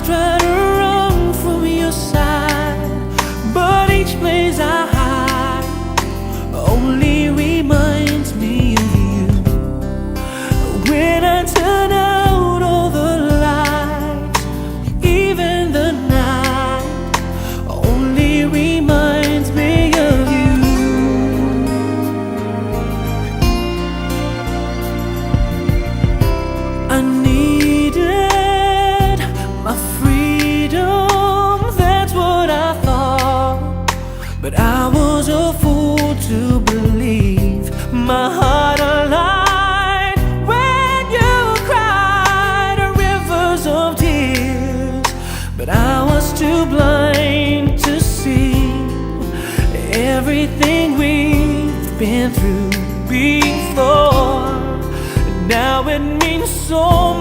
try to run from your side, but each place I hide only reminds me of you. When I turn out all the lights, even the night only reminds me of you. I needed my freedom, that's what I thought, but I was a fool to believe my heart aligned when you cried rivers of tears. But I was too blind to see everything we've been through before. Now it means so